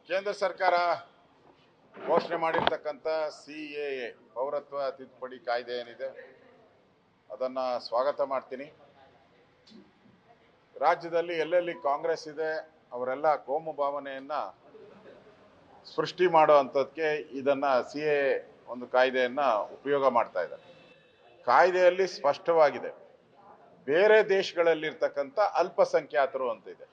ಕೇಂದ್ರ ಸರ್ಕಾರ ಘೋಷಣೆ ಮಾಡಿರ್ತಕ್ಕಂಥ CAA ಪೌರತ್ವ ತಿದ್ದುಪಡಿ ಕಾಯ್ದೆ ಏನಿದೆ ಅದನ್ನು ಸ್ವಾಗತ ಮಾಡ್ತೀನಿ. ರಾಜ್ಯದಲ್ಲಿ ಎಲ್ಲೆಲ್ಲಿ ಕಾಂಗ್ರೆಸ್ ಇದೆ ಅವರೆಲ್ಲ ಕೋಮು ಭಾವನೆಯನ್ನು ಸೃಷ್ಟಿ ಮಾಡುವಂಥದ್ದಕ್ಕೆ ಇದನ್ನು CAA ಒಂದು ಕಾಯ್ದೆಯನ್ನು ಉಪಯೋಗ ಮಾಡ್ತಾ ಇದ್ದಾರೆ. ಕಾಯ್ದೆಯಲ್ಲಿ ಸ್ಪಷ್ಟವಾಗಿದೆ, ಬೇರೆ ದೇಶಗಳಲ್ಲಿರ್ತಕ್ಕಂಥ ಅಲ್ಪಸಂಖ್ಯಾತರು ಅಂತ ಇದೆ.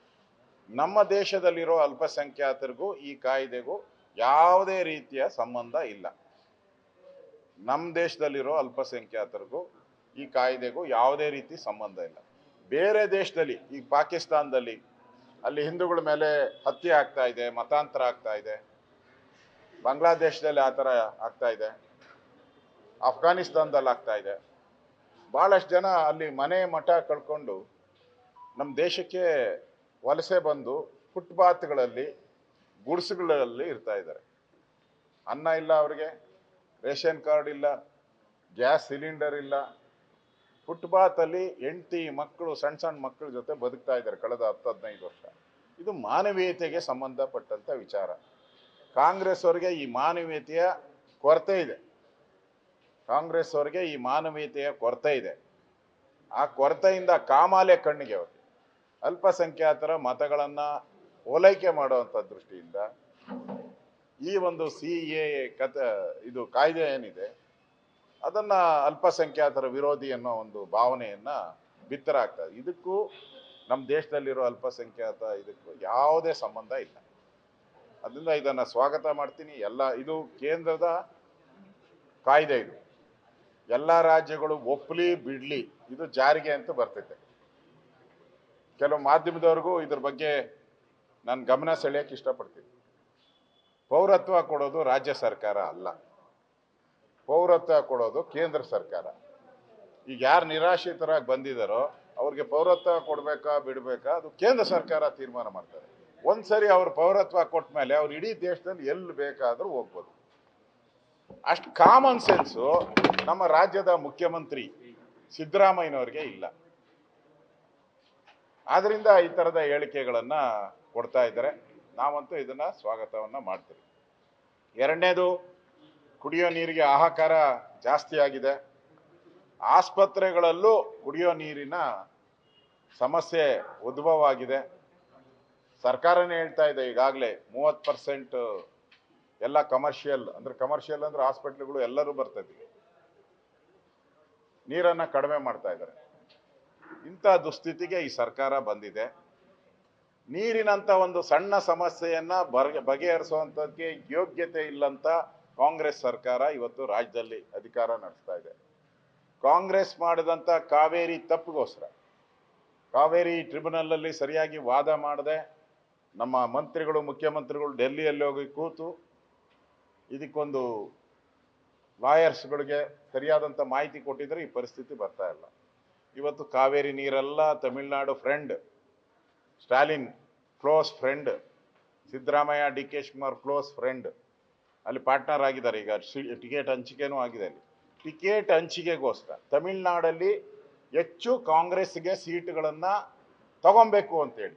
ನಮ್ಮ ದೇಶದಲ್ಲಿರೋ ಅಲ್ಪಸಂಖ್ಯಾತರಿಗೂ ಈ ಕಾಯ್ದೆಗೂ ಯಾವುದೇ ರೀತಿಯ ಸಂಬಂಧ ಇಲ್ಲ. ನಮ್ಮ ದೇಶದಲ್ಲಿರೋ ಅಲ್ಪಸಂಖ್ಯಾತರಿಗೂ ಈ ಕಾಯ್ದೆಗೂ ಯಾವುದೇ ರೀತಿ ಸಂಬಂಧ ಇಲ್ಲ. ಬೇರೆ ದೇಶದಲ್ಲಿ, ಈಗ ಪಾಕಿಸ್ತಾನದಲ್ಲಿ ಅಲ್ಲಿ ಹಿಂದೂಗಳ ಮೇಲೆ ಹತ್ಯೆ ಆಗ್ತಾ ಇದೆ, ಮತಾಂತರ ಆಗ್ತಾ ಇದೆ. ಬಾಂಗ್ಲಾದೇಶದಲ್ಲಿ ಆ ಥರ ಆಗ್ತಾ ಇದೆ, ಅಫ್ಘಾನಿಸ್ತಾನದಲ್ಲಿ ಆಗ್ತಾ ಇದೆ. ಭಾಳಷ್ಟು ಜನ ಅಲ್ಲಿ ಮನೆ ಮಠ ಕಳ್ಕೊಂಡು ನಮ್ಮ ದೇಶಕ್ಕೆ ವಲಸೆ ಬಂದು ಫುಟ್ಪಾತ್ಗಳಲ್ಲಿ ಗುಡಿಸುಗಳಲ್ಲಿ ಇರ್ತಾ ಇದ್ದಾರೆ. ಅನ್ನ ಇಲ್ಲ ಅವ್ರಿಗೆ, ರೇಷನ್ ಕಾರ್ಡ್ ಇಲ್ಲ, ಗ್ಯಾಸ್ ಸಿಲಿಂಡರ್ ಇಲ್ಲ. ಫುಟ್ಪಾತಲ್ಲಿ ಹೆಂಡತಿ ಮಕ್ಕಳು, ಸಣ್ಣ ಸಣ್ಣ ಮಕ್ಕಳ ಜೊತೆ ಬದುಕ್ತಾ ಇದ್ದಾರೆ ಕಳೆದ 10-15 ವರ್ಷ. ಇದು ಮಾನವೀಯತೆಗೆ ಸಂಬಂಧಪಟ್ಟಂಥ ವಿಚಾರ. ಕಾಂಗ್ರೆಸ್ ಅವರಿಗೆ ಈ ಮಾನವೀಯತೆಯ ಕೊರತೆ ಇದೆ. ಕಾಂಗ್ರೆಸ್ ಅವರಿಗೆ ಈ ಮಾನವೀಯತೆಯ ಕೊರತೆ ಇದೆ. ಆ ಕೊರತೆಯಿಂದ ಕಾಮಾಲೆ ಕಣ್ಣಿಗೆ ಅವ್ರಿಗೆ ಅಲ್ಪಸಂಖ್ಯಾತರ ಮತಗಳನ್ನು ಓಲೈಕೆ ಮಾಡುವಂಥ ದೃಷ್ಟಿಯಿಂದ ಈ ಒಂದು CAA ಇದು ಕಾಯ್ದೆ ಏನಿದೆ ಅದನ್ನು ಅಲ್ಪಸಂಖ್ಯಾತರ ವಿರೋಧಿ ಅನ್ನೋ ಒಂದು ಭಾವನೆಯನ್ನು ಬಿತ್ತರಾಗ್ತದೆ. ಇದಕ್ಕೂ ನಮ್ಮ ದೇಶದಲ್ಲಿರೋ ಅಲ್ಪಸಂಖ್ಯಾತ ಇದಕ್ಕೂ ಯಾವುದೇ ಸಂಬಂಧ ಇಲ್ಲ. ಅದರಿಂದ ಇದನ್ನು ಸ್ವಾಗತ ಮಾಡ್ತೀನಿ. ಇದು ಕೇಂದ್ರದ ಕಾಯ್ದೆ. ಇದು ಎಲ್ಲ ರಾಜ್ಯಗಳು ಒಪ್ಪಲಿ ಬಿಡಲಿ, ಇದು ಜಾರಿಗೆ ಅಂತ ಬರ್ತೈತೆ. ಕೆಲವು ಮಾಧ್ಯಮದವ್ರಿಗೂ ಇದ್ರ ಬಗ್ಗೆ ನಾನು ಗಮನ ಸೆಳೆಯೋಕ್ಕೆ ಇಷ್ಟಪಡ್ತೀನಿ. ಪೌರತ್ವ ಕೊಡೋದು ರಾಜ್ಯ ಸರ್ಕಾರ ಅಲ್ಲ, ಪೌರತ್ವ ಕೊಡೋದು ಕೇಂದ್ರ ಸರ್ಕಾರ. ಈಗ ಯಾರು ನಿರಾಶ್ರಿತರಾಗಿ ಬಂದಿದ್ದಾರೋ ಅವ್ರಿಗೆ ಪೌರತ್ವ ಕೊಡಬೇಕಾ ಬಿಡಬೇಕಾ ಅದು ಕೇಂದ್ರ ಸರ್ಕಾರ ತೀರ್ಮಾನ ಮಾಡ್ತಾರೆ. ಒಂದ್ಸರಿ ಅವ್ರ ಪೌರತ್ವ ಕೊಟ್ಟ ಮೇಲೆ ಅವ್ರು ಇಡೀ ದೇಶದಲ್ಲಿ ಎಲ್ಲಿ ಬೇಕಾದರೂ ಹೋಗ್ಬೋದು. ಅಷ್ಟು ಕಾಮನ್ ಸೆನ್ಸು ನಮ್ಮ ರಾಜ್ಯದ ಮುಖ್ಯಮಂತ್ರಿ ಸಿದ್ದರಾಮಯ್ಯನವ್ರಿಗೆ ಇಲ್ಲ. ಆದ್ರಿಂದ ಈ ಥರದ ಹೇಳಿಕೆಗಳನ್ನು ಕೊಡ್ತಾ ಇದ್ದಾರೆ. ನಾವಂತೂ ಇದನ್ನು ಸ್ವಾಗತವನ್ನು ಮಾಡ್ತೀವಿ. ಎರಡನೇದು, ಕುಡಿಯೋ ನೀರಿಗೆ ಹಾಹಾಕಾರ ಜಾಸ್ತಿ ಆಗಿದೆ. ಆಸ್ಪತ್ರೆಗಳಲ್ಲೂ ಕುಡಿಯೋ ನೀರಿನ ಸಮಸ್ಯೆ ಉದ್ಭವ ಆಗಿದೆ. ಸರ್ಕಾರನೇ ಹೇಳ್ತಾ ಇದೆ ಈಗಾಗಲೇ 30% ಎಲ್ಲ ಕಮರ್ಷಿಯಲ್ ಅಂದ್ರೆ ಹಾಸ್ಪಿಟ್ಲ್ಗಳು ಎಲ್ಲರೂ ಬರ್ತದೆ, ನೀರನ್ನು ಕಡಿಮೆ ಮಾಡ್ತಾ ಇದ್ದಾರೆ. ಇಂಥ ದುಸ್ಥಿತಿಗೆ ಈ ಸರ್ಕಾರ ಬಂದಿದೆ. ನೀರಿನಂಥ ಒಂದು ಸಣ್ಣ ಸಮಸ್ಯೆಯನ್ನು ಬಗೆಹರಿಸುವಂಥದ್ದಕ್ಕೆ ಯೋಗ್ಯತೆ ಇಲ್ಲಂತ ಕಾಂಗ್ರೆಸ್ ಸರ್ಕಾರ ಇವತ್ತು ರಾಜ್ಯದಲ್ಲಿ ಅಧಿಕಾರ ನಡೆಸ್ತಾ ಇದೆ. ಕಾಂಗ್ರೆಸ್ ಮಾಡಿದಂಥ ಕಾವೇರಿ ತಪ್ಪಿಗೋಸ್ಕರ, ಕಾವೇರಿ ಟ್ರಿಬ್ಯುನಲಲ್ಲಿ ಸರಿಯಾಗಿ ವಾದ ಮಾಡದೆ ನಮ್ಮ ಮಂತ್ರಿಗಳು, ಮುಖ್ಯಮಂತ್ರಿಗಳು ಡೆಲ್ಲಿಯಲ್ಲಿ ಹೋಗಿ ಕೂತು ಇದಕ್ಕೊಂದು ಲಾಯರ್ಸ್ಗಳಿಗೆ ಸರಿಯಾದಂಥ ಮಾಹಿತಿ ಕೊಟ್ಟಿದ್ರೆ ಈ ಪರಿಸ್ಥಿತಿ ಬರ್ತಾ ಇಲ್ಲ. ಇವತ್ತು ಕಾವೇರಿ ನೀರೆಲ್ಲ Tamil Nadu friend, Stalin close friend, Siddaramaiah DK Shivakumar close friend, ಅಲ್ಲಿ ಪಾರ್ಟ್ನರ್ ಆಗಿದ್ದಾರೆ. ಈಗ ಟಿಕೆಟ್ ಹಂಚಿಕೆನೂ ಆಗಿದೆ. ಅಲ್ಲಿ ಟಿಕೆಟ್ ಹಂಚಿಕೆಗೋಸ್ಕರ ತಮಿಳುನಾಡಲ್ಲಿ ಹೆಚ್ಚು ಕಾಂಗ್ರೆಸ್ಗೆ ಸೀಟ್ಗಳನ್ನು ತಗೊಬೇಕು ಅಂತೇಳಿ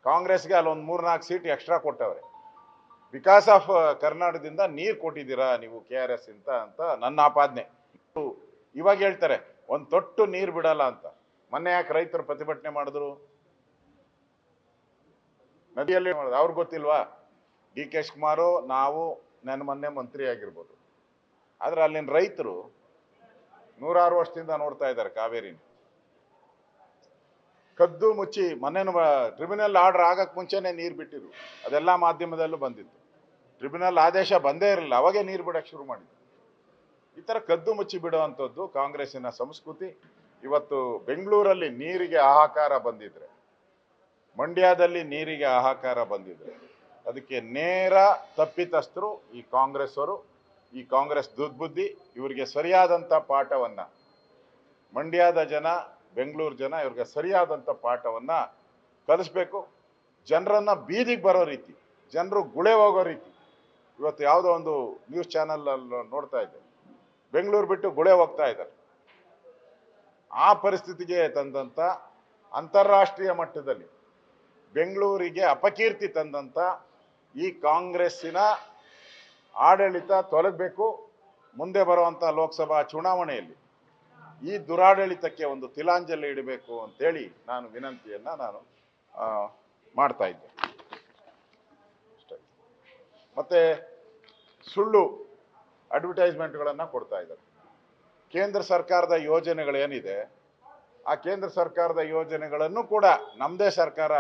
ಕಾಂಗ್ರೆಸ್ಗೆ ಅಲ್ಲೊಂದು 3-4 ಸೀಟ್ ಎಕ್ಸ್ಟ್ರಾ ಕೊಟ್ಟವ್ರೆ. ಬಿಕಾಸ್ ಆಫ್ ಕರ್ನಾಟಕದಿಂದ ನೀರು ಕೊಟ್ಟಿದ್ದೀರಾ ನೀವು KRS ಅಂತ ನನ್ನ ಆಪಾದನೆ. ಇವಾಗ ಹೇಳ್ತಾರೆ ಒಂದು ತೊಟ್ಟು ನೀರು ಬಿಡಲ್ಲ ಅಂತ. ಮೊನ್ನೆ ಯಾಕೆ ರೈತರು ಪ್ರತಿಭಟನೆ ಮಾಡಿದ್ರು? ನದಿಯಲ್ಲಿ ಅವ್ರಿಗೆ ಗೊತ್ತಿಲ್ವಾ? DK ಶಿವಕುಮಾರು, ನಾವು ನನ್ನ ಮೊನ್ನೆ ಮಂತ್ರಿ ಆಗಿರ್ಬೋದು, ಆದರೆ ಅಲ್ಲಿನ ರೈತರು 106 ವರ್ಷದಿಂದ ನೋಡ್ತಾ ಇದ್ದಾರೆ ಕಾವೇರಿನ. ಕದ್ದು ಮುಚ್ಚಿ ಮೊನ್ನೆ ಟ್ರಿಬ್ಯುನಲ್ ಆರ್ಡರ್ ಆಗಕ್ಕೆ ಮುಂಚೆನೇ ನೀರು ಬಿಟ್ಟಿದ್ರು. ಅದೆಲ್ಲ ಮಾಧ್ಯಮದಲ್ಲೂ ಬಂದಿತ್ತು. ಟ್ರಿಬ್ಯುನಲ್ ಆದೇಶ ಬಂದೇ ಇರಲಿಲ್ಲ, ಅವಾಗೇ ನೀರು ಬಿಡಕ್ಕೆ ಶುರು ಮಾಡಿದ್ರು. ಈ ಥರ ಕದ್ದು ಮುಚ್ಚಿ ಬಿಡುವಂಥದ್ದು ಕಾಂಗ್ರೆಸ್ಸಿನ ಸಂಸ್ಕೃತಿ. ಇವತ್ತು ಬೆಂಗಳೂರಲ್ಲಿ ನೀರಿಗೆ ಹಾಹಾಕಾರ ಬಂದಿದ್ರೆ, ಮಂಡ್ಯದಲ್ಲಿ ನೀರಿಗೆ ಹಾಹಾಕಾರ ಬಂದಿದ್ರೆ ಅದಕ್ಕೆ ನೇರ ತಪ್ಪಿತಸ್ಥರು ಈ ಕಾಂಗ್ರೆಸ್ ಅವರು, ಈ ಕಾಂಗ್ರೆಸ್ ದುರ್ಬುದ್ಧಿ. ಇವರಿಗೆ ಸರಿಯಾದಂಥ ಪಾಠವನ್ನು ಮಂಡ್ಯದ ಜನ, ಬೆಂಗಳೂರು ಜನ ಇವ್ರಿಗೆ ಸರಿಯಾದಂಥ ಪಾಠವನ್ನು ಕಲಿಸ್ಬೇಕು. ಜನರನ್ನು ಬೀದಿಗೆ ಬರೋ ರೀತಿ, ಜನರು ಗುಳೆ ಹೋಗೋ ರೀತಿ. ಇವತ್ತು ಯಾವುದೋ ಒಂದು ನ್ಯೂಸ್ ಚಾನಲಲ್ಲಿ ನೋಡ್ತಾ ಇದ್ದೆ, ಬೆಂಗಳೂರು ಬಿಟ್ಟು ಗುಳೆ ಹೋಗ್ತಾ ಇದ್ದಾರೆ. ಆ ಪರಿಸ್ಥಿತಿಗೆ ತಂದಂಥ ಅಂತಾರಾಷ್ಟ್ರೀಯ ಮಟ್ಟದಲ್ಲಿ ಬೆಂಗಳೂರಿಗೆ ಅಪಕೀರ್ತಿ ತಂದಂಥ ಈ ಕಾಂಗ್ರೆಸ್ಸಿನ ಆಡಳಿತ ತೊಲಗಬೇಕು. ಮುಂದೆ ಬರುವಂಥ ಲೋಕಸಭಾ ಚುನಾವಣೆಯಲ್ಲಿ ಈ ದುರಾಡಳಿತಕ್ಕೆ ಒಂದು ತಿಲಾಂಜಲಿ ಇಡಬೇಕು ಅಂತೇಳಿ ನಾನು ವಿನಂತಿಯನ್ನು ನಾನು ಮಾಡ್ತಾ ಇದ್ದೆ. ಮತ್ತೆ ಸುಳ್ಳು ಅಡ್ವರ್ಟೈಸ್ಮೆಂಟ್ಗಳನ್ನು ಕೊಡ್ತಾ ಇದ್ದಾರೆ. ಕೇಂದ್ರ ಸರ್ಕಾರದ ಯೋಜನೆಗಳೇನಿದೆ ಆ ಕೇಂದ್ರ ಸರ್ಕಾರದ ಯೋಜನೆಗಳನ್ನು ಕೂಡ ನಮ್ಮದೇ ಸರ್ಕಾರ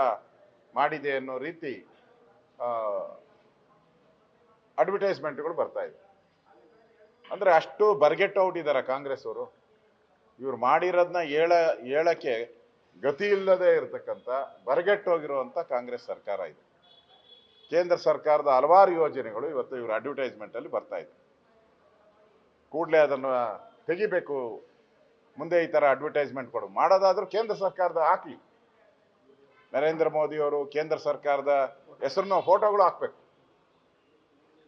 ಮಾಡಿದೆ ಅನ್ನೋ ರೀತಿ ಅಡ್ವರ್ಟೈಸ್ಮೆಂಟ್ಗಳು ಬರ್ತಾ ಇದೆ. ಅಂದರೆ ಅಷ್ಟು ಬರ್ಗೆಟ್ಟೋಗ್ಬಿಟ್ಟಿದ್ದಾರೆ ಕಾಂಗ್ರೆಸ್ ಅವರು. ಇವ್ರು ಮಾಡಿರೋದನ್ನ ಹೇಳಕ್ಕೆ ಗತಿ ಇಲ್ಲದೆ ಇರತಕ್ಕಂಥ ಬರ್ಗೆಟ್ಟೋಗಿರುವಂಥ ಕಾಂಗ್ರೆಸ್ ಸರ್ಕಾರ ಇದೆ. ಕೇಂದ್ರ ಸರ್ಕಾರದ ಹಲವಾರು ಯೋಜನೆಗಳು ಇವತ್ತು ಇವರು ಅಡ್ವರ್ಟೈಸ್ಮೆಂಟಲ್ಲಿ ಬರ್ತಾ ಇದೆ. ಕೂಡಲೇ ಅದನ್ನು ತೆಗಿಬೇಕು. ಮುಂದೆ ಈ ಥರ ಅಡ್ವರ್ಟೈಸ್ಮೆಂಟ್ ಮಾಡೋದಾದ್ರೂ ಕೇಂದ್ರ ಸರ್ಕಾರದ ಹಾಕಲಿ. ನರೇಂದ್ರ ಮೋದಿಯವರು ಕೇಂದ್ರ ಸರ್ಕಾರದ ಹೆಸರನ್ನ ಫೋಟೋಗಳು ಹಾಕಬೇಕು.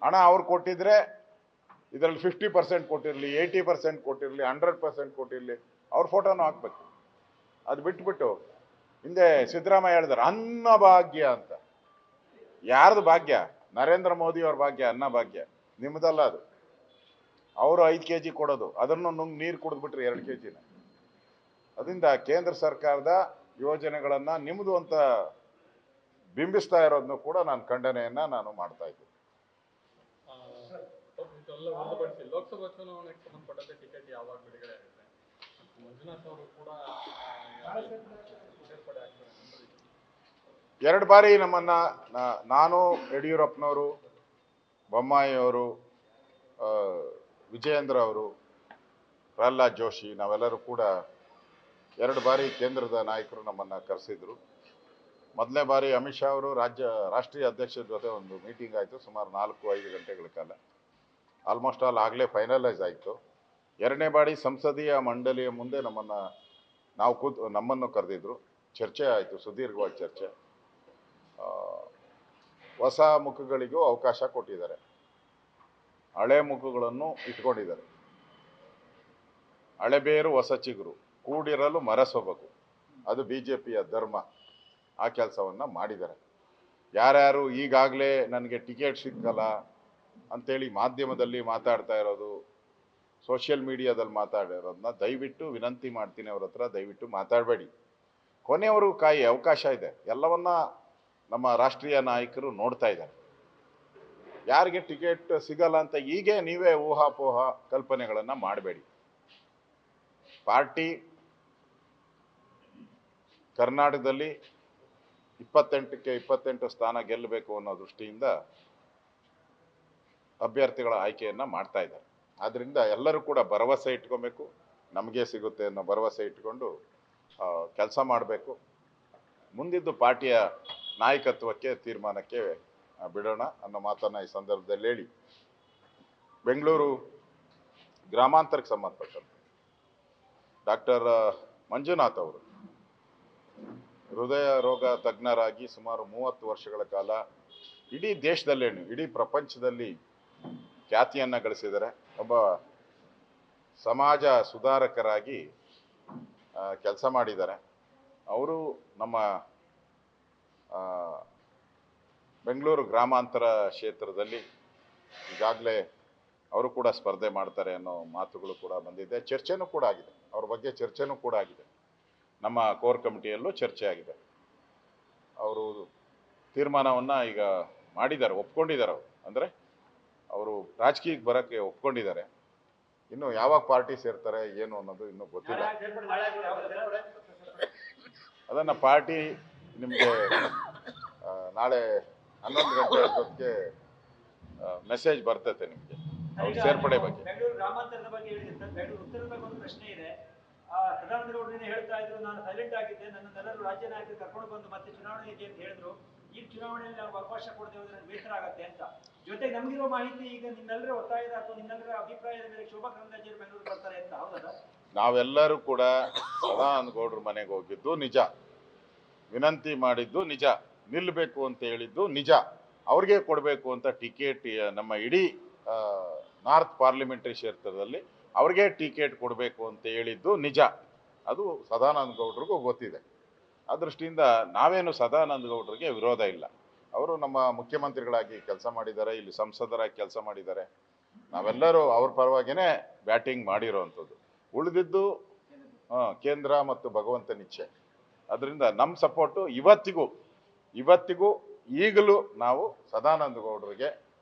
ಹಣ ಅವ್ರು ಕೊಟ್ಟಿದ್ರೆ ಇದರಲ್ಲಿ 50% ಕೊಟ್ಟಿರಲಿ, 80% ಕೊಟ್ಟಿರಲಿ, 100% ಕೊಟ್ಟಿರಲಿ, ಅವ್ರ ಫೋಟೋನು ಹಾಕ್ಬೇಕು. ಅದು ಬಿಟ್ಬಿಟ್ಟು ಹಿಂದೆ ಸಿದ್ದರಾಮಯ್ಯ ಹೇಳಿದಾರೆ ಅನ್ನಭಾಗ್ಯ ಅಂತ. ಯಾರ್ದು ಭಾಗ್ಯ? ನರೇಂದ್ರ ಮೋದಿಯವ್ರ ಭಾಗ್ಯ, ಅನ್ನಭಾಗ್ಯ. ನಿಮ್ಮದಲ್ಲ ಅದು. ಅವರು 5 kg ಕೊಡೋದು, ಅದನ್ನು ನುಂಗ್ ನೀರು ಕುಡಿದ್ಬಿಟ್ರಿ 2 kg. ಅದರಿಂದ ಕೇಂದ್ರ ಸರ್ಕಾರದ ಯೋಜನೆಗಳನ್ನು ನಿಮ್ಮದು ಅಂತ ಬಿಂಬಿಸ್ತಾ ಇರೋದನ್ನು ಕೂಡ ನಾನು ಖಂಡನೆಯನ್ನು ನಾನು ಮಾಡ್ತಾ ಇದ್ದೀನಿ. ಲೋಕಸಭಾ ಚುನಾವಣೆಗೆ ಸಂಬಂಧಪಟ್ಟಂತೆ ಟಿಕೆಟ್ ಯಾವಾಗ ಬಿಡುಗಡೆ ಆಗುತ್ತೆ? ಮಂಜುನಾಥ್ ಅವರು ಕೂಡ ಸೇರ್ಪಡೆ ಆಗ್ತಾರೆ. 2 ಬಾರಿ ನಮ್ಮನ್ನ ನಾನು, ಯಡಿಯೂರಪ್ಪನವರು, ಬೊಮ್ಮಾಯಿ ಅವರು, ವಿಜಯೇಂದ್ರ ಅವರು, ಪ್ರಹ್ಲಾದ್ ಜೋಶಿ, ನಾವೆಲ್ಲರೂ ಕೂಡ 2 ಬಾರಿ ಕೇಂದ್ರದ ನಾಯಕರು ನಮ್ಮನ್ನು ಕರೆಸಿದ್ರು. ಮೊದಲನೇ ಬಾರಿ ಅಮಿತ್ ಶಾ ಅವರು ರಾಷ್ಟ್ರೀಯ ಅಧ್ಯಕ್ಷರ ಜೊತೆ ಒಂದು ಮೀಟಿಂಗ್ ಆಯಿತು, ಸುಮಾರು 4-5 ಗಂಟೆಗಳ ಕಾಲ. ಆಲ್ಮೋಸ್ಟ್ ಆಲ್ ಆಗಲೇ ಫೈನಲೈಸ್ ಆಯಿತು. 2ನೇ ಬಾರಿ ಸಂಸದೀಯ ಮಂಡಳಿಯ ಮುಂದೆ ನಮ್ಮನ್ನು ಕರೆದಿದ್ರು. ಚರ್ಚೆ ಆಯಿತು, ಸುದೀರ್ಘವಾಗಿ ಚರ್ಚೆ. ಹೊಸ ಮುಖಗಳಿಗೂ ಅವಕಾಶ ಕೊಟ್ಟಿದ್ದಾರೆ, ಹಳೆ ಮುಖಗಳನ್ನು ಇಟ್ಕೊಂಡಿದ್ದಾರೆ. ಹಳೆ ಬೇರು ಹೊಸ ಚಿಗುರು, ಕೂಡಿರಲು ಮರಸೊಬಗು, ಅದು BJPಯ ಧರ್ಮ. ಆ ಕೆಲಸವನ್ನು ಮಾಡಿದ್ದಾರೆ. ಯಾರ್ಯಾರು ಈಗಾಗಲೇ ನನಗೆ ಟಿಕೆಟ್ ಸಿಕ್ಕಲ್ಲ ಅಂಥೇಳಿ ಮಾಧ್ಯಮದಲ್ಲಿ ಮಾತಾಡ್ತಾ ಇರೋದು, ಸೋಷಿಯಲ್ ಮೀಡಿಯಾದಲ್ಲಿ ಮಾತಾಡಿರೋದನ್ನ ದಯವಿಟ್ಟು ವಿನಂತಿ ಮಾಡ್ತೀನಿ, ಅವ್ರ ಹತ್ರ ದಯವಿಟ್ಟು ಮಾತಾಡಬೇಡಿ. ಕೊನೆಯವರು ಅವಕಾಶ ಇದೆ. ಎಲ್ಲವನ್ನ ನಮ್ಮ ರಾಷ್ಟ್ರೀಯ ನಾಯಕರು ನೋಡ್ತಾ ಇದ್ದಾರೆ. ಯಾರಿಗೆ ಟಿಕೆಟ್ ಸಿಗಲ್ಲ ಅಂತ ಹೀಗೆ ನೀವೇ ಊಹಾಪೋಹ ಕಲ್ಪನೆಗಳನ್ನು ಮಾಡಬೇಡಿ. ಪಾರ್ಟಿ ಕರ್ನಾಟಕದಲ್ಲಿ 28ಕ್ಕೆ 28 ಸ್ಥಾನ ಗೆಲ್ಲಬೇಕು ಅನ್ನೋ ದೃಷ್ಟಿಯಿಂದ ಅಭ್ಯರ್ಥಿಗಳ ಆಯ್ಕೆಯನ್ನು ಮಾಡ್ತಾ ಇದ್ದಾರೆ. ಆದ್ದರಿಂದ ಎಲ್ಲರೂ ಕೂಡ ಭರವಸೆ ಇಟ್ಕೊಬೇಕು, ನಮಗೆ ಸಿಗುತ್ತೆ ಅನ್ನೋ ಭರವಸೆ ಇಟ್ಕೊಂಡು ಕೆಲಸ ಮಾಡಬೇಕು. ಮುಂದಿದ್ದು ಪಾರ್ಟಿಯ ನಾಯಕತ್ವಕ್ಕೆ ತೀರ್ಮಾನಕ್ಕೆ ಬಿಡೋಣ ಅನ್ನೋ ಮಾತನ್ನು ಈ ಸಂದರ್ಭದಲ್ಲಿ ಹೇಳಿ, ಬೆಂಗಳೂರು ಗ್ರಾಮಾಂತರಕ್ಕೆ ಸಂಬಂಧಪಟ್ಟಂತೆ ಡಾಕ್ಟರ್ ಮಂಜುನಾಥ್ ಅವರು ಹೃದಯ ರೋಗ ತಜ್ಞರಾಗಿ ಸುಮಾರು 30 ವರ್ಷಗಳ ಕಾಲ ಇಡೀ ದೇಶದಲ್ಲೇನು ಇಡೀ ಪ್ರಪಂಚದಲ್ಲಿ ಖ್ಯಾತಿಯನ್ನು ಗಳಿಸಿದ್ದಾರೆ. ಒಬ್ಬ ಸಮಾಜ ಸುಧಾರಕರಾಗಿ ಕೆಲಸ ಮಾಡಿದ್ದಾರೆ. ಅವರು ನಮ್ಮ ಬೆಂಗಳೂರು ಗ್ರಾಮಾಂತರ ಕ್ಷೇತ್ರದಲ್ಲಿ ಈಗಾಗಲೇ ಅವರು ಕೂಡ ಸ್ಪರ್ಧೆ ಮಾಡ್ತಾರೆ ಅನ್ನೋ ಮಾತುಗಳು ಕೂಡ ಬಂದಿದೆ. ಚರ್ಚೆನೂ ಕೂಡ ಆಗಿದೆ, ಅವ್ರ ಬಗ್ಗೆ ಚರ್ಚೆನೂ ಕೂಡ ಆಗಿದೆ. ನಮ್ಮ ಕೋರ್ ಕಮಿಟಿಯಲ್ಲೂ ಚರ್ಚೆ ಆಗಿದೆ. ಅವರು ತೀರ್ಮಾನವನ್ನು ಈಗ ಮಾಡಿದ್ದಾರೆ, ಒಪ್ಕೊಂಡಿದ್ದಾರೆ. ಅಂದರೆ ಅವರು ರಾಜಕೀಯಕ್ಕೆ ಬರೋಕ್ಕೆ ಒಪ್ಕೊಂಡಿದ್ದಾರೆ. ಇನ್ನು ಯಾವಾಗ ಪಾರ್ಟಿ ಸೇರ್ತಾರೆ ಏನು ಅನ್ನೋದು ಇನ್ನೂ ಗೊತ್ತಿಲ್ಲ. ಅದನ್ನು ಪಾರ್ಟಿ ನಿಮಗೆ ನಾಳೆ 11 ಗಂಟೆ ಅಷ್ಟೊತ್ತಿಗೆ ಮೆಸೇಜ್ ಬರ್ತೈತೆ ನಿಮಗೆ ಅವ್ರ ಸೇರ್ಪಡೆ ಬಗ್ಗೆ. ಬೆಂಗಳೂರು ಗ್ರಾಮಾಂತರದ ಬಗ್ಗೆ ಹೇಳಿದೆ ಸರ್. ಬೆಂಗಳೂರು ಉತ್ತರದ ಬಗ್ಗೆ ಒಂದು ಪ್ರಶ್ನೆ ಇದೆ. ಸದಾನಂದ ಗೌಡರು ಹೇಳ್ತಾ ಇದ್ರು, ನಾನು ಸೈಲೆಂಟ್ ಆಗಿದ್ದೆ, ನನ್ನೆಲ್ಲರೂ ರಾಜ್ಯ ನಾಯಕರು ಕರ್ಕೊಂಡು ಬಂದು ಮತ್ತೆ ಚುನಾವಣೆಗೆ ಅಂತ ಹೇಳಿದ್ರು. ಈ ಚುನಾವಣೆಯಲ್ಲಿ ನಾವು ಅವಕಾಶ ಕೊಡದೆ ಹೋದ್ರೆ ಬೇಸರ ಆಗತ್ತೆ ಅಂತ. ಜೊತೆಗೆ ನಮಗಿರೋ ಮಾಹಿತಿ ಈಗ ನಿಮ್ಮೆಲ್ಲರ ಒತ್ತಾಯದ ಅಥವಾ ನಿಮ್ಮೆಲ್ಲರ ಅಭಿಪ್ರಾಯದ ಮೇಲೆ ಶೋಭಾ ಕರಂದ್ಲಾಜೆ ಬೆಂಗಳೂರು ಬರ್ತಾರೆ ಅಂತ. ಹೌದಾ? ನಾವೆಲ್ಲರೂ ಕೂಡ ಸದಾನಂದ ಗೌಡ್ರ ಮನೆಗೆ ಹೋಗಿದ್ದು ನಿಜ, ವಿನಂತಿ ಮಾಡಿದ್ದು ನಿಜ, ನಿಲ್ಲಬೇಕು ಅಂತ ಹೇಳಿದ್ದು ನಿಜ, ಅವ್ರಿಗೆ ಕೊಡಬೇಕು ಅಂತ ಟಿಕೆಟ್ ನಮ್ಮ ಇಡೀ ನಾರ್ತ್ ಪಾರ್ಲಿಮೆಂಟರಿ ಕ್ಷೇತ್ರದಲ್ಲಿ ಅವ್ರಿಗೆ ಟಿಕೆಟ್ ಕೊಡಬೇಕು ಅಂತ ಹೇಳಿದ್ದು ನಿಜ. ಅದು ಸದಾನಂದ ಗೌಡ್ರಿಗೂ ಗೊತ್ತಿದೆ. ಆ ದೃಷ್ಟಿಯಿಂದ ನಾವೇನು ಸದಾನಂದ ಗೌಡ್ರಿಗೆ ವಿರೋಧ ಇಲ್ಲ. ಅವರು ನಮ್ಮ ಮುಖ್ಯಮಂತ್ರಿಗಳಾಗಿ ಕೆಲಸ ಮಾಡಿದ್ದಾರೆ, ಇಲ್ಲಿ ಸಂಸದರಾಗಿ ಕೆಲಸ ಮಾಡಿದ್ದಾರೆ. ನಾವೆಲ್ಲರೂ ಅವ್ರ ಪರವಾಗಿನೇ ಬ್ಯಾಟಿಂಗ್ ಮಾಡಿರೋವಂಥದ್ದು. ಉಳಿದಿದ್ದು ಕೇಂದ್ರ ಮತ್ತು ಭಗವಂತನಿಚ್ಛೆ. ಅದರಿಂದ ನಮ್ಮ ಸಪೋರ್ಟು ಇವತ್ತಿಗೂ ಈಗಲೂ ನಾವು ಸದಾನಂದ ಗೌಡರಿಗೆ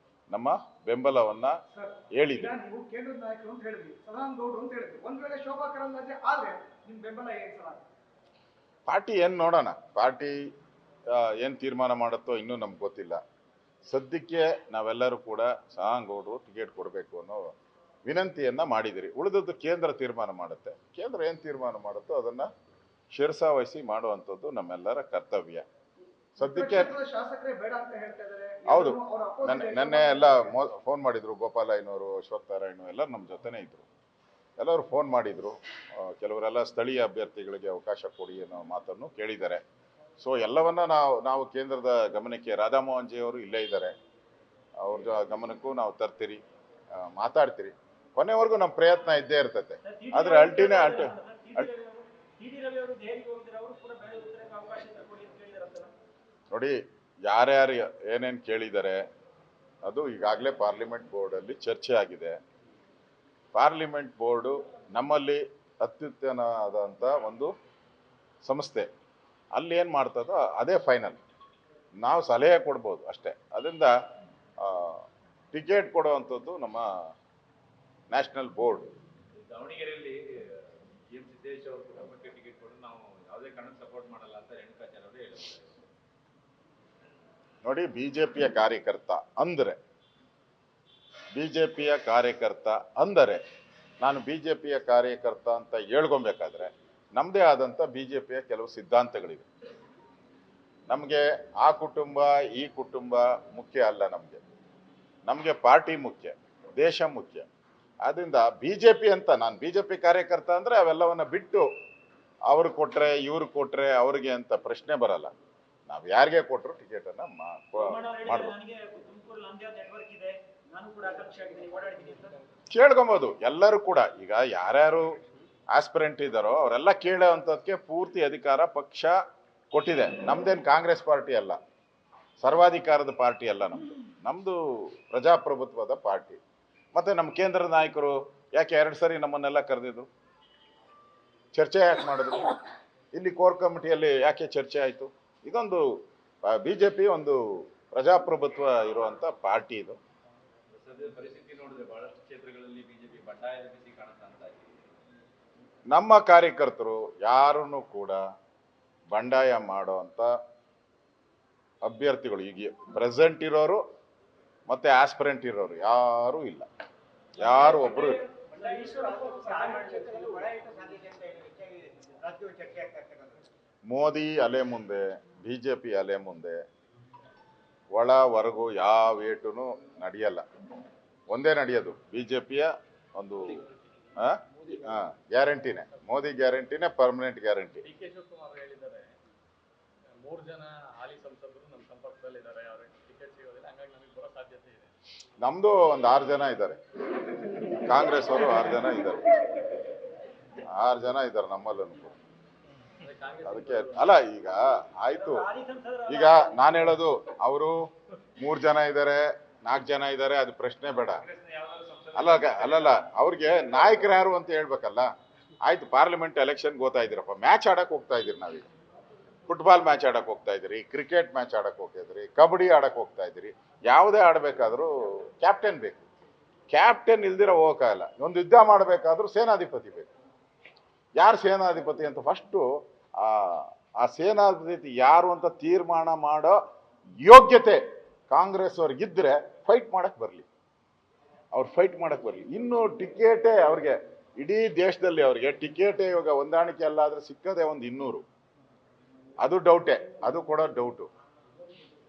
ನಮ್ಮ ಬೆಂಬಲವನ್ನ ಹೇಳಿದ್ವಿ. ನೀವು ಕೇಂದ್ರದ ನಾಯಕರು ಅಂತ ಹೇಳಿದ್ರಿ, ಸದಾನಂದ ಗೌಡರು ಅಂತ ಹೇಳಿದ್ರಿ. ಒಂದ್ ವೇಳೆ ಶೋಭಾ ಕರಂದ್ಲಾಜೆ ಆದ್ರೆ ನಿಮ್ ಬೆಂಬಲ ಹೇಗೆ ಸರ್? ಪಾರ್ಟಿ ಏನು ನೋಡೋಣ, ಪಾರ್ಟಿ ಏನು ತೀರ್ಮಾನ ಮಾಡುತ್ತೋ ಇನ್ನೂ ನಮ್ಗೆ ಗೊತ್ತಿಲ್ಲ. ಸದ್ಯಕ್ಕೆ ನಾವೆಲ್ಲರೂ ಕೂಡ ಸದಾನಂದ ಗೌಡರು ಟಿಕೆಟ್ ಕೊಡಬೇಕು ಅನ್ನೋ ವಿನಂತಿಯನ್ನ ಮಾಡಿದಿರಿ. ಉಳಿದದ್ದು ಕೇಂದ್ರ ತೀರ್ಮಾನ ಮಾಡುತ್ತೆ. ಕೇಂದ್ರ ಏನು ತೀರ್ಮಾನ ಮಾಡುತ್ತೋ ಅದನ್ನ ಶಿರಸಾವಹಿಸಿ ಮಾಡುವಂಥದ್ದು ನಮ್ಮೆಲ್ಲರ ಕರ್ತವ್ಯ. ಸದ್ಯಕ್ಕೆ ಶಾಸಕರೇ ಬೇಡ ಅಂತ ಹೇಳ್ತಾ ಇದ್ದಾರೆ. ಹೌದು, ನೆನ್ನೆ ಎಲ್ಲ ಫೋನ್ ಮಾಡಿದ್ರು. ಗೋಪಾಲಯ್ಯನವರು, ಅಶ್ವತ್ಥನಾರಾಯಣ ಎಲ್ಲರೂ ನಮ್ಮ ಜೊತೆನೇ ಇದ್ರು. ಎಲ್ಲರೂ ಫೋನ್ ಮಾಡಿದ್ರು. ಕೆಲವರೆಲ್ಲ ಸ್ಥಳೀಯ ಅಭ್ಯರ್ಥಿಗಳಿಗೆ ಅವಕಾಶ ಕೊಡಿ ಅನ್ನೋ ಮಾತನ್ನು ಕೇಳಿದ್ದಾರೆ. ಸೊ ಎಲ್ಲವನ್ನ ನಾವು ಕೇಂದ್ರದ ಗಮನಕ್ಕೆ, ರಾಧಾಮೋಹನ್ ಜಿ ಅವರು ಇಲ್ಲೇ ಇದ್ದಾರೆ, ಅವ್ರ ಗಮನಕ್ಕೂ ನಾವು ತರ್ತೀರಿ, ಮಾತಾಡ್ತೀರಿ. ಕೊನೆವರೆಗೂ ನಮ್ಮ ಪ್ರಯತ್ನ ಇದ್ದೇ ಇರ್ತೈತೆ. ಆದ್ರೆ ನೋಡಿ, ಯಾರ್ಯಾರು ಏನೇನು ಕೇಳಿದ್ದಾರೆ ಅದು ಈಗಾಗಲೇ ಪಾರ್ಲಿಮೆಂಟ್ ಬೋರ್ಡಲ್ಲಿ ಚರ್ಚೆ ಆಗಿದೆ. ಪಾರ್ಲಿಮೆಂಟ್ ಬೋರ್ಡು ನಮ್ಮಲ್ಲಿ ಅತ್ಯುತ್ತಮವಾದಂಥ ಒಂದು ಸಂಸ್ಥೆ. ಅಲ್ಲಿ ಏನು ಮಾಡ್ತದೋ ಅದೇ ಫೈನಲ್. ನಾವು ಸಲಹೆ ಕೊಡ್ಬೋದು ಅಷ್ಟೇ. ಅದರಿಂದ ಟಿಕೆಟ್ ಕೊಡುವಂಥದ್ದು ನಮ್ಮ ನ್ಯಾಷನಲ್ ಬೋರ್ಡ್. ದಾವಣಗೆರೆಯಲ್ಲಿ ಎಂ ಸಿದ್ದೇಶ್ ಅವ್ರ ಕುಟುಂಬಕ್ಕೆ ಟಿಕೆಟ್ ಕೊಟ್ಟು ನಾವು ಯಾವುದೇ ಕಾರಣಕ್ಕೆ ಸಪೋರ್ಟ್ ಮಾಡಲ್ಲ ಅಂತ ರೇಣುಕಾಚಾರ್ಯ ಅವರು ಹೇಳಿದ್ದಾರೆ. ನೋಡಿ, ಬಿಜೆಪಿಯ ಕಾರ್ಯಕರ್ತ ಅಂದರೆ ನಾನು ಬಿಜೆಪಿಯ ಕಾರ್ಯಕರ್ತ ಅಂತ ಹೇಳ್ಕೊಬೇಕಾದ್ರೆ ನಮ್ಮದೇ ಆದಂಥ ಬಿಜೆಪಿಯ ಕೆಲವು ಸಿದ್ಧಾಂತಗಳಿವೆ. ನಮಗೆ ಆ ಕುಟುಂಬ ಈ ಕುಟುಂಬ ಮುಖ್ಯ ಅಲ್ಲ. ನಮಗೆ ಪಾರ್ಟಿ ಮುಖ್ಯ, ದೇಶ ಮುಖ್ಯ. ಆದ್ದರಿಂದ ಬಿಜೆಪಿ ಅಂತ, ನಾನು ಬಿಜೆಪಿ ಕಾರ್ಯಕರ್ತ ಅಂದರೆ ಅವೆಲ್ಲವನ್ನ ಬಿಟ್ಟು ಅವ್ರು ಕೊಟ್ರೆ ಇವ್ರು ಕೊಟ್ರೆ ಅವ್ರಿಗೆ ಅಂತ ಪ್ರಶ್ನೆ ಬರಲ್ಲ. ನಾವು ಯಾರಿಗೆ ಕೊಟ್ಟರು ಟಿಕೆಟನ್ನು ಮಾಡ್ಬೋದು, ಕೇಳ್ಕೊಬೋದು. ಎಲ್ಲರೂ ಕೂಡ ಈಗ ಯಾರ್ಯಾರು ಆಸ್ಪಿರೆಂಟ್ ಇದ್ದಾರೋ ಅವರೆಲ್ಲ ಕೇಳೋವಂಥದ್ದಕ್ಕೆ ಪೂರ್ತಿ ಅಧಿಕಾರ ಪಕ್ಷ ಕೊಟ್ಟಿದೆ. ನಮ್ದೇನು ಕಾಂಗ್ರೆಸ್ ಪಾರ್ಟಿ ಅಲ್ಲ, ಸರ್ವಾಧಿಕಾರದ ಪಾರ್ಟಿ ಅಲ್ಲ. ನಮ್ಮದು ಪ್ರಜಾಪ್ರಭುತ್ವದ ಪಾರ್ಟಿ. ಮತ್ತು ನಮ್ಮ ಕೇಂದ್ರದ ನಾಯಕರು ಯಾಕೆ 2 ಸರಿ ನಮ್ಮನ್ನೆಲ್ಲ ಕರೆದಿದ್ರು? ಚರ್ಚೆ ಯಾಕೆ ಮಾಡಿದ್ರು? ಇಲ್ಲಿ ಕೋರ್ ಕಮಿಟಿಯಲ್ಲಿ ಯಾಕೆ ಚರ್ಚೆ ಆಯಿತು? ಇದೊಂದು ಬಿಜೆಪಿ ಒಂದು ಪ್ರಜಾಪ್ರಭುತ್ವ ಇರುವಂಥ ಪಾರ್ಟಿ. ಇದು ಸದ್ಯದ ಪರಿಸ್ಥಿತಿ ನೋಡಿದ್ರೆ ಬಹಳಷ್ಟು ಕ್ಷೇತ್ರಗಳಲ್ಲಿ ಬಿಜೆಪಿ ಬಂಡಾಯದ ಬಿಸಿ ಕಾಣುತ್ತಾ ಅಂತ. ನಮ್ಮ ಕಾರ್ಯಕರ್ತರು ಯಾರನ್ನು ಕೂಡ ಬಂಡಾಯ ಮಾಡುವಂಥ ಅಭ್ಯರ್ಥಿಗಳು ಈಗ ಪ್ರೆಸೆಂಟ್ ಇರೋರು ಮತ್ತೆ ಆಸ್ಪಿರೆಂಟ್ ಇರೋರು ಯಾರೂ ಇಲ್ಲ, ಯಾರು ಒಬ್ರು ಇಲ್ಲ. ಮೋದಿ ಅಲೆ ಮುಂದೆ, ಬಿಜೆಪಿ ಅಲೆ ಮುಂದೆ ಒಳ ಹೊರಗು ಯಾವ ಏಟುನು ನಡೆಯಲ್ಲ. ಒಂದೇ ನಡೆಯೋದು, ಬಿಜೆಪಿಯ ಒಂದು ಗ್ಯಾರಂಟಿನೇ, ಮೋದಿ ಗ್ಯಾರಂಟಿನೇ permanent guarantee. D K Shivakumar ಹೇಳಿದ್ದಾರೆ 3 ಜನ ಹಾಲಿ ಸಂಸದರು ನಮ್ಮ ಸಂಪರ್ಕದಲ್ಲಿದ್ದಾರೆ, ಅವ್ರಿಗೆ ಟಿಕೆಟ್ ಸಿಗೋದಿಲ್ಲ, ಹಂಗಾಗಿ ನಮಗೆ ಬರೋ ಸಾಧ್ಯತೆ ಇದೆ. ನಮ್ದು ಒಂದು 6 ಜನ ಇದ್ದಾರೆ, ಕಾಂಗ್ರೆಸ್ ಅವರು 6 ಜನ ಇದ್ದಾರೆ, 6 ಜನ ಇದ್ದಾರೆ ನಮ್ಮಲ್ಲೂ. ಅದಕ್ಕೆ ಅಲ್ಲ, ಈಗ ಆಯ್ತು. ಈಗ ನಾನು ಹೇಳೋದು, ಅವರು 3 ಜನ ಇದ್ದಾರೆ, 4 ಜನ ಇದ್ದಾರೆ, ಅದು ಪ್ರಶ್ನೆ ಬೇಡ. ಅಲ್ಲಲ್ಲ, ಅವ್ರಿಗೆ ನಾಯಕರು ಯಾರು ಅಂತ ಹೇಳ್ಬೇಕಲ್ಲ. ಆಯ್ತು, ಪಾರ್ಲಿಮೆಂಟ್ ಎಲೆಕ್ಷನ್ ಹೋಗ್ತಾ ಇದ್ದೀರಪ್ಪ, ಮ್ಯಾಚ್ ಆಡಕ್ ಹೋಗ್ತಾ ಇದ್ದೀರಿ. ನಾವೀಗ ಫುಟ್ಬಾಲ್ ಮ್ಯಾಚ್ ಆಡಕ್ ಹೋಗ್ತಾ ಇದ್ದೀರಿ, ಕ್ರಿಕೆಟ್ ಮ್ಯಾಚ್ ಆಡಕ್ ಹೋಗ್ತಾ ಇದ್ದೀರಿ, ಕಬಡ್ಡಿ ಆಡಕ್ ಹೋಗ್ತಾ ಇದ್ದೀರಿ. ಯಾವುದೇ ಆಡಬೇಕಾದ್ರೂ ಕ್ಯಾಪ್ಟನ್ ಬೇಕು. ಕ್ಯಾಪ್ಟನ್ ಇಲ್ದಿರ ಹೋಗಕ್ಕಾಗಲ್ಲ. ಒಂದು ಯುದ್ಧ ಮಾಡಬೇಕಾದ್ರೂ ಸೇನಾಧಿಪತಿ ಬೇಕು. ಯಾರು ಸೇನಾಧಿಪತಿ ಅಂತ ಫಸ್ಟು ಆ ಸೇನಾಧಿಪತಿ ಯಾರು ಅಂತ ತೀರ್ಮಾನ ಮಾಡೋ ಯೋಗ್ಯತೆ ಕಾಂಗ್ರೆಸ್ ಅವ್ರಿಗಿದ್ರೆ ಫೈಟ್ ಮಾಡಕ್ ಬರಲಿ, ಅವ್ರು ಫೈಟ್ ಮಾಡಕ್ ಬರಲಿ. ಇನ್ನು ಟಿಕೆಟೇ ಅವ್ರಿಗೆ, ಇಡೀ ದೇಶದಲ್ಲಿ ಅವ್ರಿಗೆ ಟಿಕೆಟೇ ಇವಾಗ ಹೊಂದಾಣಿಕೆ ಅಲ್ಲ ಆದ್ರೆ ಸಿಕ್ಕದೆ ಒಂದು 200. ಅದು ಡೌಟೇ, ಅದು ಕೂಡ ಡೌಟು.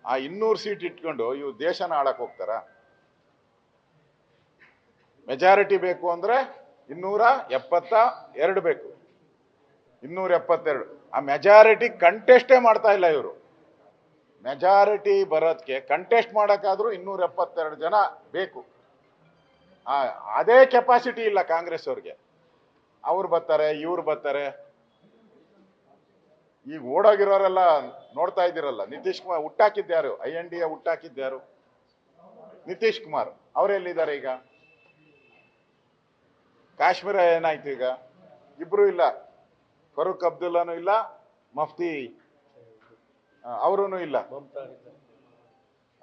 ಆ 200 ಸೀಟ್ ಇಟ್ಕೊಂಡು ಇವು ದೇಶನ ಆಳಕ್ ಹೋಗ್ತಾರ? ಮೆಜಾರಿಟಿ ಬೇಕು ಅಂದ್ರೆ 272 ಬೇಕು, 272. ಆ ಮೆಜಾರಿಟಿ ಕಂಟೆಸ್ಟೇ ಮಾಡ್ತಾ ಇಲ್ಲ ಇವರು. ಮೆಜಾರಿಟಿ ಬರೋದಕ್ಕೆ ಕಂಟೆಸ್ಟ್ ಮಾಡೋಕ್ಕಾದ್ರೂ 272 ಜನ ಬೇಕು. ಅದೇ ಕೆಪಾಸಿಟಿ ಇಲ್ಲ ಕಾಂಗ್ರೆಸ್ ಅವ್ರಿಗೆ. ಅವ್ರು ಬರ್ತಾರೆ, ಇವ್ರು ಬರ್ತಾರೆ. ಈಗ ಓಡೋಗಿರೋರೆಲ್ಲ ನೋಡ್ತಾ ಇದ್ದೀರಲ್ಲ, ನಿತೀಶ್ ಕುಮಾರ್ ಹುಟ್ಟಾಕಿದ್ಯಾರು, INDA ಹುಟ್ಟಾಕಿದ್ಯಾರು ನಿತೀಶ್ ಕುಮಾರ್. ಅವರೆಲ್ಲಿದ್ದಾರೆ ಈಗ? ಕಾಶ್ಮೀರ ಏನಾಯ್ತು ಈಗ? ಇಬ್ರು ಇಲ್ಲ, ಫರೂಕ್ ಅಬ್ದುಲ್ಲಾನು ಇಲ್ಲ, ಮಫ್ತಿ ಅವರೂ ಇಲ್ಲ,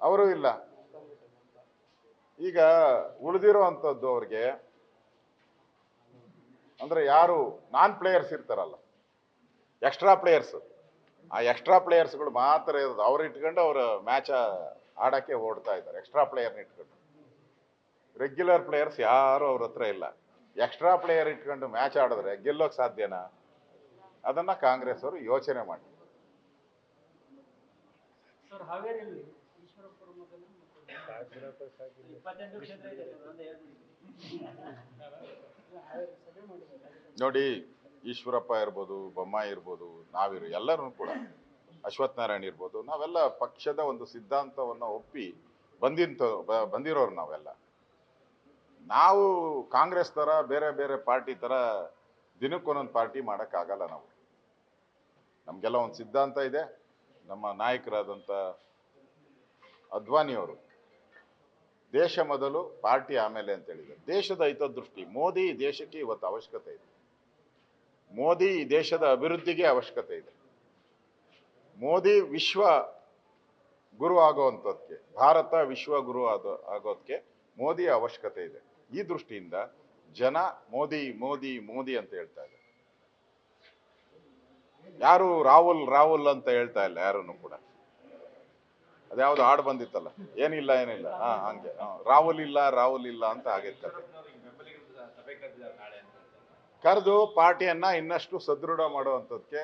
ಅವರು ಇಲ್ಲ. ಈಗ ಉಳಿದಿರೋ ಅಂಥದ್ದು ಅವ್ರಿಗೆ ಅಂದ್ರೆ ಯಾರು ನಾನ್ ಪ್ಲೇಯರ್ಸ್ ಇರ್ತಾರಲ್ಲ, ಎಕ್ಸ್ಟ್ರಾ ಪ್ಲೇಯರ್ಸ್, ಆ ಎಕ್ಸ್ಟ್ರಾ ಪ್ಲೇಯರ್ಸ್ಗಳು ಮಾತ್ರ ಇರೋದು. ಅವ್ರು ಇಟ್ಕೊಂಡು ಅವ್ರ ಮ್ಯಾಚ್ ಆಡಕ್ಕೆ ಓಡ್ತಾ ಇದ್ದಾರೆ, ಎಕ್ಸ್ಟ್ರಾ ಪ್ಲೇಯರ್ನ ಇಟ್ಕೊಂಡು. ರೆಗ್ಯುಲರ್ ಪ್ಲೇಯರ್ಸ್ ಯಾರು ಅವ್ರ ಹತ್ರ ಇಲ್ಲ. ಎಕ್ಸ್ಟ್ರಾ ಪ್ಲೇಯರ್ ಇಟ್ಕೊಂಡು ಮ್ಯಾಚ್ ಆಡಿದ್ರೆ ಗೆಲ್ಲೋಕ್ ಸಾಧ್ಯನಾ? ಅದನ್ನ ಕಾಂಗ್ರೆಸ್ ಅವರು ಯೋಚನೆ ಮಾಡಿ. ಸರ್ ಹಾವೇರಿಯಲ್ಲಿ ಈಶ್ವರಪ್ಪರ ಮಗನ 28 ಕ್ಷೇತ್ರ ಇದೆ ಸರ್, ಒಂದೇ ನೋಡಿ, ಈಶ್ವರಪ್ಪ ಇರ್ಬೋದು, ಬೊಮ್ಮಾಯಿ ಇರ್ಬೋದು, ನಾವಿರು ಎಲ್ಲರೂ ಕೂಡ, ಅಶ್ವಥ್ ನಾರಾಯಣ್ ಇರ್ಬೋದು, ನಾವೆಲ್ಲ ಪಕ್ಷದ ಒಂದು ಸಿದ್ಧಾಂತವನ್ನು ಒಪ್ಪಿ ಬಂದಿರೋರು ನಾವೆಲ್ಲ. ನಾವು ಕಾಂಗ್ರೆಸ್ ತರ ಬೇರೆ ಬೇರೆ ಪಾರ್ಟಿ ತರ ದಿನಕ್ಕೊಂದೊಂದು ಪಾರ್ಟಿ ಮಾಡೋಕ್ಕಾಗಲ್ಲ. ನಾವು ನಮಗೆಲ್ಲ ಒಂದು ಸಿದ್ಧಾಂತ ಇದೆ. ನಮ್ಮ ನಾಯಕರಾದಂಥ ಅದ್ವಾನಿಯವರು ದೇಶ ಮೊದಲು ಪಾರ್ಟಿ ಆಮೇಲೆ ಅಂತ ಹೇಳಿದ್ದಾರೆ. ದೇಶದ ಹಿತದೃಷ್ಟಿ, ಮೋದಿ ದೇಶಕ್ಕೆ ಇವತ್ತು ಅವಶ್ಯಕತೆ ಇದೆ. ಮೋದಿ ಈ ದೇಶದ ಅಭಿವೃದ್ಧಿಗೆ ಅವಶ್ಯಕತೆ ಇದೆ. ಮೋದಿ ವಿಶ್ವ ಗುರು ಆಗೋವಂಥದ್ಕೆ, ಭಾರತ ವಿಶ್ವ ಗುರು ಆಗೋದಕ್ಕೆ ಮೋದಿ ಅವಶ್ಯಕತೆ ಇದೆ. ಈ ದೃಷ್ಟಿಯಿಂದ ಜನ ಮೋದಿ ಮೋದಿ ಮೋದಿ ಅಂತ ಹೇಳ್ತಾ ಇದ್ದಾರೆ. ಯಾರು ರಾಹುಲ್ ರಾಹುಲ್ ಅಂತ ಹೇಳ್ತಾ ಇಲ್ಲ ಯಾರನ್ನು ಕೂಡ. ಅದ್ಯಾವ್ದು ಹಾಡು ಬಂದಿತ್ತಲ್ಲ, ಏನಿಲ್ಲ ಹಂಗೆ ರಾಹುಲ್ ಇಲ್ಲ ಅಂತ ಆಗೈತೆ. ಸಭೆ ಕರೆದಿದ್ದಾರೆ ನಾಳೆ ಅಂತ. ಕರೆದು ಪಾರ್ಟಿಯನ್ನ ಇನ್ನಷ್ಟು ಸದೃಢ ಮಾಡುವಂಥದ್ದಕ್ಕೆ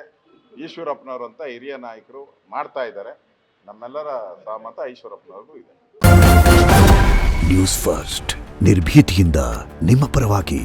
ಈಶ್ವರಪ್ಪನವರಂತ ಹಿರಿಯ ನಾಯಕರು ಮಾಡ್ತಾ ಇದ್ದಾರೆ. ನಮ್ಮೆಲ್ಲರ ಸಹಮತ ಈಶ್ವರಪ್ಪನವ್ರಿಗೂ ಇದೆ. ನ್ಯೂಸ್ ಫಸ್ಟ್, ನಿರ್ಭೀತಿಯಿಂದ ನಿಮ್ಮ ಪರವಾಗಿ.